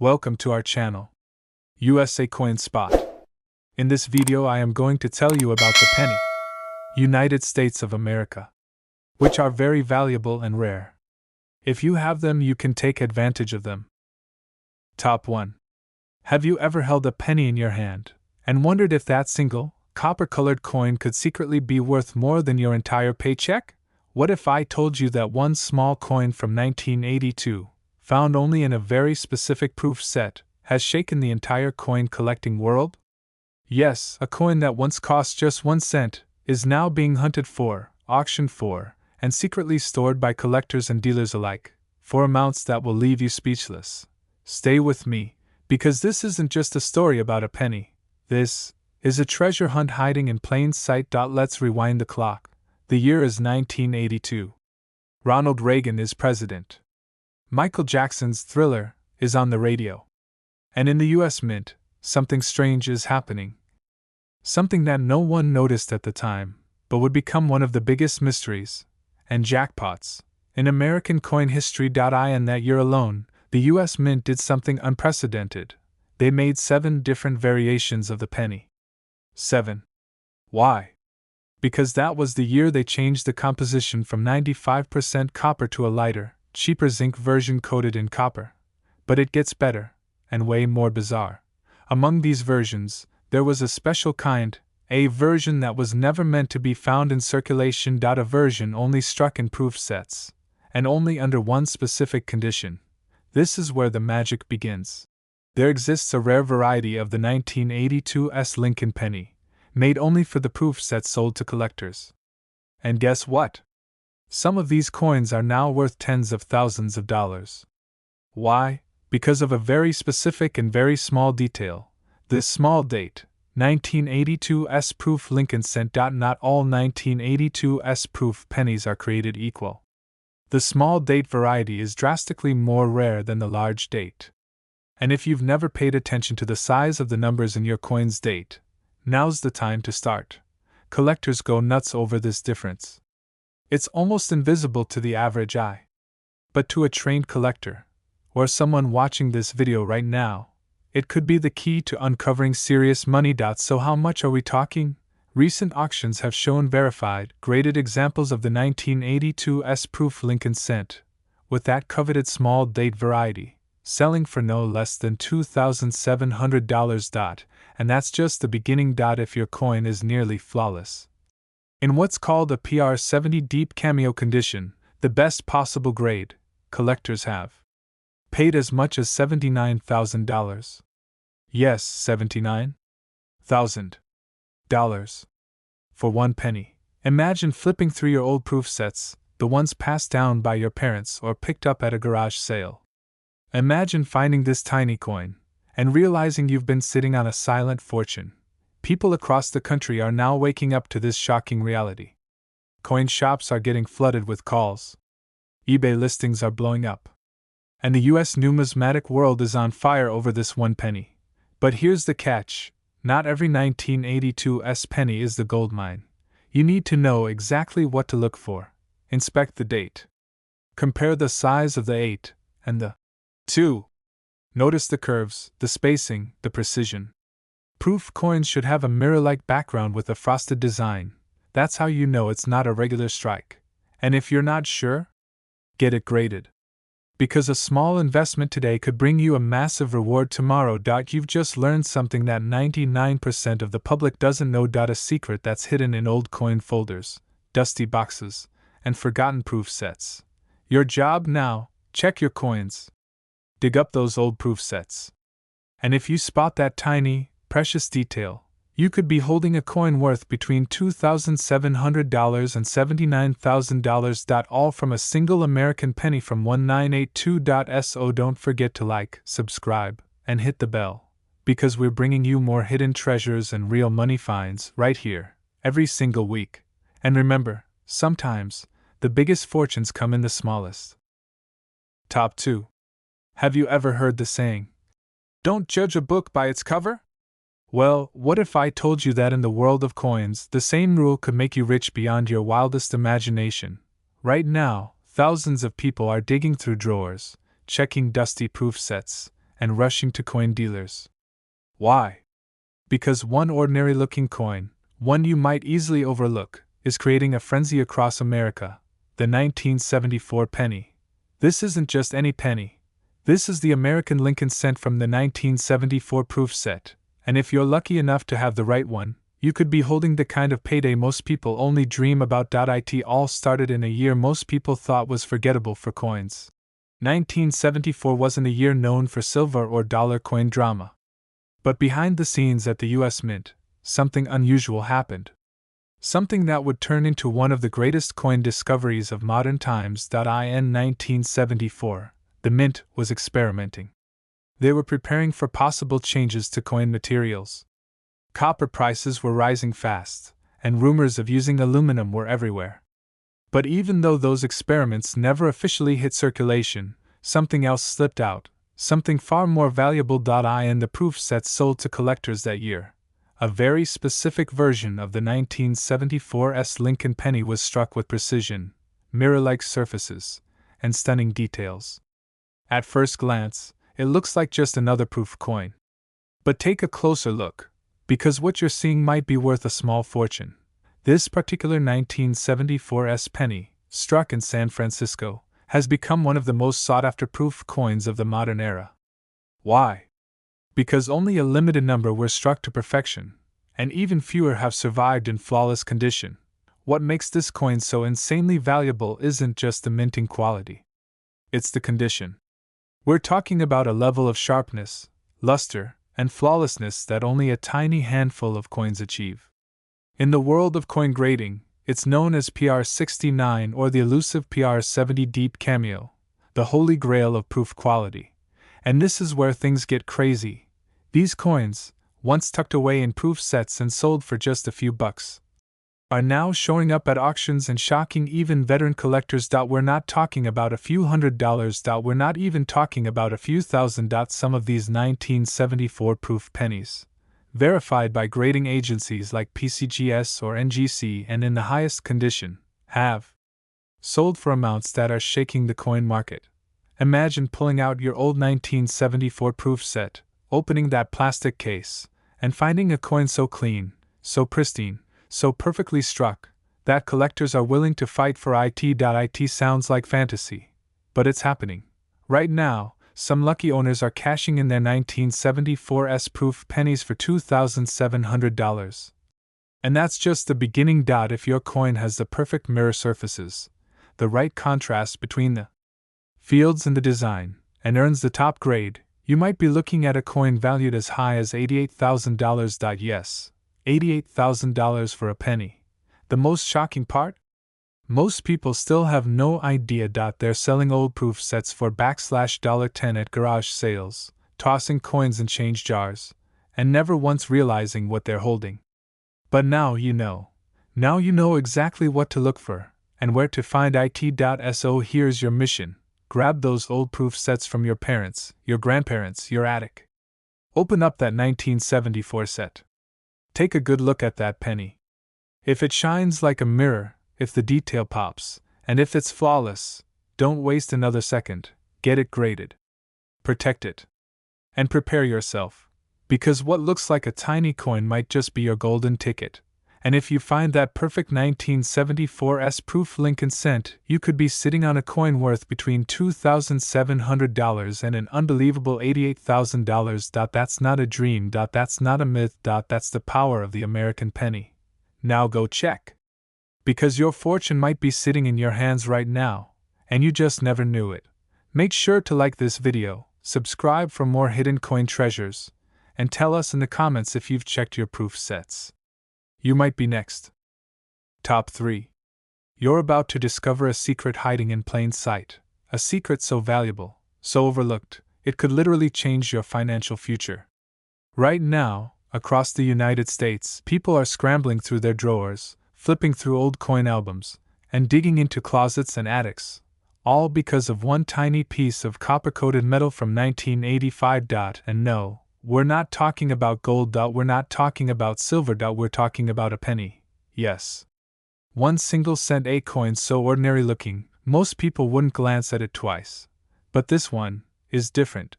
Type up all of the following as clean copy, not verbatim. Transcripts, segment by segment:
Welcome to our channel, USA Coin Spot. In this video I am going to tell you about the penny, United States of America, which are very valuable and rare. If you have them, you can take advantage of them. Top 1. Have you ever held a penny in your hand and wondered if that single, copper-colored coin could secretly be worth more than your entire paycheck? What if I told you that one small coin from 1982, found only in a very specific proof set, has shaken the entire coin collecting world? Yes, a coin that once cost just 1 cent is now being hunted for, auctioned for, and secretly stored by collectors and dealers alike, for amounts that will leave you speechless. Stay with me, because this isn't just a story about a penny. This is a treasure hunt hiding in plain sight. Let's rewind the clock. The year is 1982. Ronald Reagan is president. Michael Jackson's Thriller is on the radio. And in the US Mint, something strange is happening. Something that no one noticed at the time, but would become one of the biggest mysteries and jackpots in American coin history. In that year alone, the US Mint did something unprecedented. They made 7 different variations of the penny. 7. Why? Because that was the year they changed the composition from 95% copper to a lighter, cheaper zinc version coated in copper. But it gets better, and way more bizarre. Among these versions, there was a special kind, a version that was never meant to be found in circulation. A version only struck in proof sets, and only under one specific condition. This is where the magic begins. There exists a rare variety of the 1982's Lincoln penny, made only for the proof set sold to collectors. And guess what? Some of these coins are now worth tens of thousands of dollars. Why? Because of a very specific and very small detail. This small date, 1982's proof Lincoln cent. Not all 1982's proof pennies are created equal. The small date variety is drastically more rare than the large date. And if you've never paid attention to the size of the numbers in your coin's date, now's the time to start. Collectors go nuts over this difference. It's almost invisible to the average eye. But to a trained collector, or someone watching this video right now, it could be the key to uncovering serious money. So how much are we talking? Recent auctions have shown verified, graded examples of the 1982's proof Lincoln cent, with that coveted small date variety, selling for no less than $2,700. And that's just the beginning. If your coin is nearly flawless, in what's called a PR70 deep cameo condition, the best possible grade, collectors have paid as much as $79,000. Yes, $79,000 for 1 penny. Imagine flipping through your old proof sets, the ones passed down by your parents or picked up at a garage sale. Imagine finding this tiny coin and realizing you've been sitting on a silent fortune. People across the country are now waking up to this shocking reality. Coin shops are getting flooded with calls. eBay listings are blowing up. And the US numismatic world is on fire over this 1 penny. But here's the catch. Not every 1982's penny is the gold mine. You need to know exactly what to look for. Inspect the date. Compare the size of the 8 and the 2. Notice the curves, the spacing, the precision. Proof coins should have a mirror-like background with a frosted design. That's how you know it's not a regular strike. And if you're not sure, get it graded. Because a small investment today could bring you a massive reward tomorrow. You've just learned something that 99% of the public doesn't know. A secret that's hidden in old coin folders, dusty boxes, and forgotten proof sets. Your job now, check your coins. Dig up those old proof sets. And if you spot that tiny, precious detail, you could be holding a coin worth between $2,700 and $79,000. All from a single American penny from 1982. Don't forget to like, subscribe, and hit the bell, because we're bringing you more hidden treasures and real money finds right here, every single week. And remember, sometimes, the biggest fortunes come in the smallest. Top 2. Have you ever heard the saying, "Don't judge a book by its cover"? Well, what if I told you that in the world of coins, the same rule could make you rich beyond your wildest imagination? Right now, thousands of people are digging through drawers, checking dusty proof sets, and rushing to coin dealers. Why? Because one ordinary looking coin, one you might easily overlook, is creating a frenzy across America, the 1974 penny. This isn't just any penny. This is the American Lincoln cent from the 1974 proof set, and if you're lucky enough to have the right one, you could be holding the kind of payday most people only dream about. It all started in a year most people thought was forgettable for coins. 1974 wasn't a year known for silver or dollar coin drama. But behind the scenes at the US Mint, something unusual happened. Something that would turn into one of the greatest coin discoveries of modern times. In 1974, the Mint was experimenting. They were preparing for possible changes to coin materials. Copper prices were rising fast, and rumors of using aluminum were everywhere. But even though those experiments never officially hit circulation, something else slipped out, something far more valuable. In the proof sets sold to collectors that year, a very specific version of the 1974's Lincoln penny was struck with precision, mirror-like surfaces, and stunning details. At first glance, it looks like just another proof coin. But take a closer look, because what you're seeing might be worth a small fortune. This particular 1974's penny, struck in San Francisco, has become one of the most sought-after proof coins of the modern era. Why? Because only a limited number were struck to perfection, and even fewer have survived in flawless condition. What makes this coin so insanely valuable isn't just the minting quality. It's the condition. We're talking about a level of sharpness, luster, and flawlessness that only a tiny handful of coins achieve. In the world of coin grading, it's known as PR69 or the elusive PR70 deep cameo, the holy grail of proof quality. And this is where things get crazy. These coins, once tucked away in proof sets and sold for just a few bucks, are now showing up at auctions and shocking even veteran collectors. We're not talking about a few $100s. We're not even talking about a few thousand. Some of these 1974 proof pennies, verified by grading agencies like PCGS or NGC and in the highest condition, have sold for amounts that are shaking the coin market. Imagine pulling out your old 1974 proof set, opening that plastic case, and finding a coin so clean, so pristine, so perfectly struck, that collectors are willing to fight for it. It sounds like fantasy, but it's happening. Right now, some lucky owners are cashing in their 1974's proof pennies for $2,700. And that's just the beginning. If your coin has the perfect mirror surfaces, the right contrast between the fields and the design, and earns the top grade, you might be looking at a coin valued as high as $88,000. Yes, $88,000 for a penny. The most shocking part? Most people still have no idea. They're selling old proof sets for $10 at garage sales, tossing coins in change jars, and never once realizing what they're holding. But now you know. Now you know exactly what to look for, and where to find it. So here's your mission. Grab those old proof sets from your parents, your grandparents, your attic. Open up that 1974 set. Take a good look at that penny. If it shines like a mirror, if the detail pops, and if it's flawless, don't waste another second. Get it graded. Protect it. And prepare yourself, because what looks like a tiny coin might just be your golden ticket. And if you find that perfect 1974's proof Lincoln cent, you could be sitting on a coin worth between $2,700 and an unbelievable $88,000. That's not a dream. That's not a myth. That's the power of the American penny. Now go check. Because your fortune might be sitting in your hands right now, and you just never knew it. Make sure to like this video, subscribe for more hidden coin treasures, and tell us in the comments if you've checked your proof sets. You might be next. Top 3. You're about to discover a secret hiding in plain sight, a secret so valuable, so overlooked, it could literally change your financial future. Right now, across the United States, people are scrambling through their drawers, flipping through old coin albums, and digging into closets and attics, all because of one tiny piece of copper-coated metal from 1985. And no, we're not talking about gold. We're not talking about silver. We're talking about a penny. Yes. One single cent A coin so ordinary looking, most people wouldn't glance at it twice. But this one is different.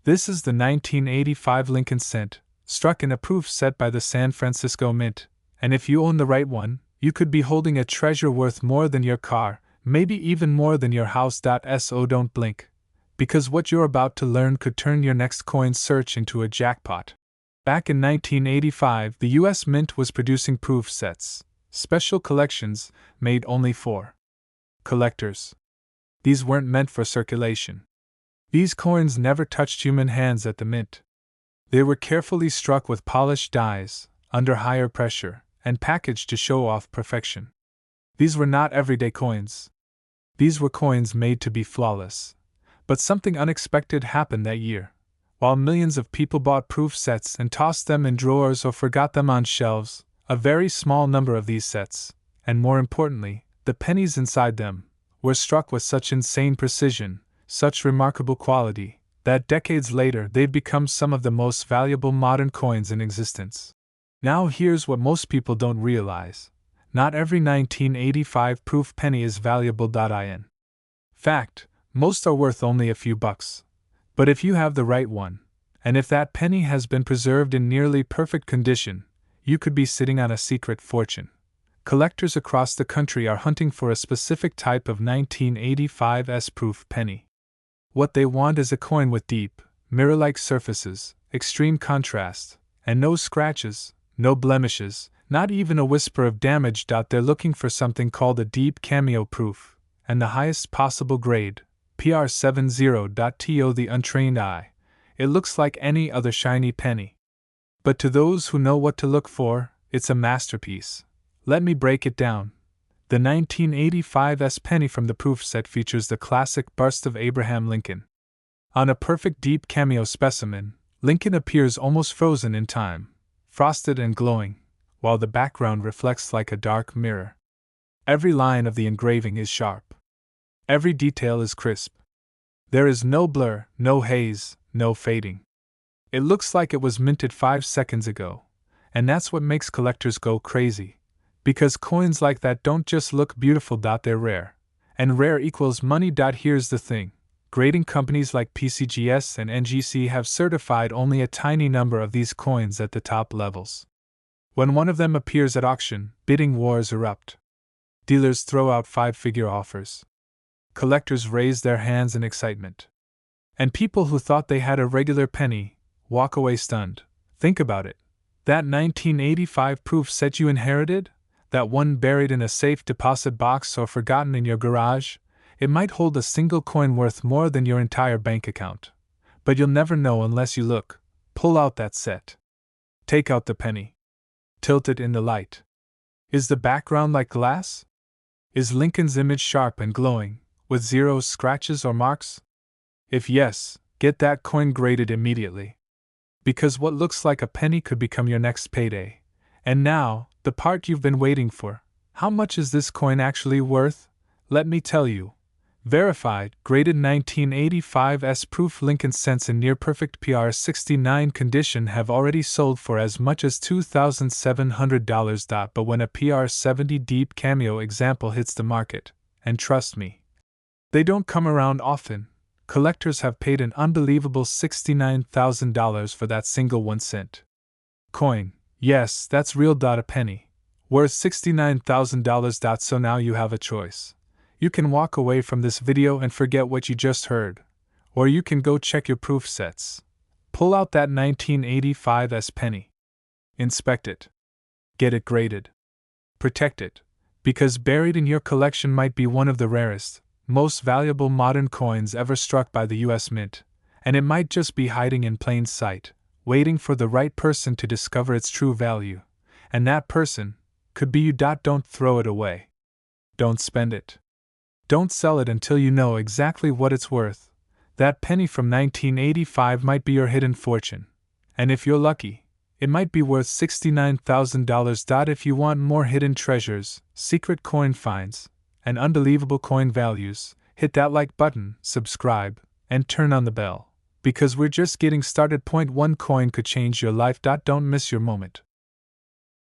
This is the 1985 Lincoln cent, struck in a proof set by the San Francisco Mint, and if you own the right one, you could be holding a treasure worth more than your car, maybe even more than your house. So don't blink, because what you're about to learn could turn your next coin search into a jackpot. Back in 1985, the US Mint was producing proof sets, special collections, made only for collectors. These weren't meant for circulation. These coins never touched human hands at the mint. They were carefully struck with polished dies, under higher pressure, and packaged to show off perfection. These were not everyday coins. These were coins made to be flawless. But something unexpected happened that year. While millions of people bought proof sets and tossed them in drawers or forgot them on shelves, a very small number of these sets, and more importantly, the pennies inside them, were struck with such insane precision, such remarkable quality, that decades later they've become some of the most valuable modern coins in existence. Now here's what most people don't realize. Not every 1985 proof penny is valuable. In fact, most are worth only a few bucks. But if you have the right one, and if that penny has been preserved in nearly perfect condition, you could be sitting on a secret fortune. Collectors across the country are hunting for a specific type of 1985's proof penny. What they want is a coin with deep, mirror-like surfaces, extreme contrast, and no scratches, no blemishes, not even a whisper of damage. They're looking for something called a deep cameo proof, and the highest possible grade, PR70. To the untrained eye, it looks like any other shiny penny. But to those who know what to look for, it's a masterpiece. Let me break it down. The 1985's penny from the proof set features the classic bust of Abraham Lincoln. On a perfect deep cameo specimen, Lincoln appears almost frozen in time, frosted and glowing, while the background reflects like a dark mirror. Every line of the engraving is sharp. Every detail is crisp. There is no blur, no haze, no fading. It looks like it was minted 5 seconds ago, and that's what makes collectors go crazy. Because coins like that don't just look beautiful. They're rare. And rare equals money. Here's the thing. Grading companies like PCGS and NGC have certified only a tiny number of these coins at the top levels. When one of them appears at auction, bidding wars erupt. Dealers throw out 5-figure offers. Collectors raise their hands in excitement. And people who thought they had a regular penny walk away stunned. Think about it. That 1985 proof set you inherited? That one buried in a safe deposit box or forgotten in your garage? It might hold a single coin worth more than your entire bank account. But you'll never know unless you look. Pull out that set. Take out the penny. Tilt it in the light. Is the background like glass? Is Lincoln's image sharp and glowing, with zero scratches or marks? If yes, get that coin graded immediately. Because what looks like a penny could become your next payday. And now, the part you've been waiting for. How much is this coin actually worth? Let me tell you. Verified, graded 1985's proof Lincoln cents in near-perfect PR69 condition have already sold for as much as $2,700. But when a PR70 deep cameo example hits the market, and trust me, they don't come around often, collectors have paid an unbelievable $69,000 for that single 1-cent coin. Yes, that's real. A penny. Worth $69,000. So now you have a choice. You can walk away from this video and forget what you just heard. Or you can go check your proof sets. Pull out that 1985's penny. Inspect it. Get it graded. Protect it. Because buried in your collection might be one of the rarest, most valuable modern coins ever struck by the US Mint. And it might just be hiding in plain sight, waiting for the right person to discover its true value. And that person could be you. Don't throw it away. Don't spend it. Don't sell it until you know exactly what it's worth. That penny from 1985 might be your hidden fortune. And if you're lucky, it might be worth $69,000. If you want more hidden treasures, secret coin finds, and unbelievable coin values, hit that like button, subscribe, and turn on the bell. Because we're just getting started. Point one coin could change your life. Don't miss your moment.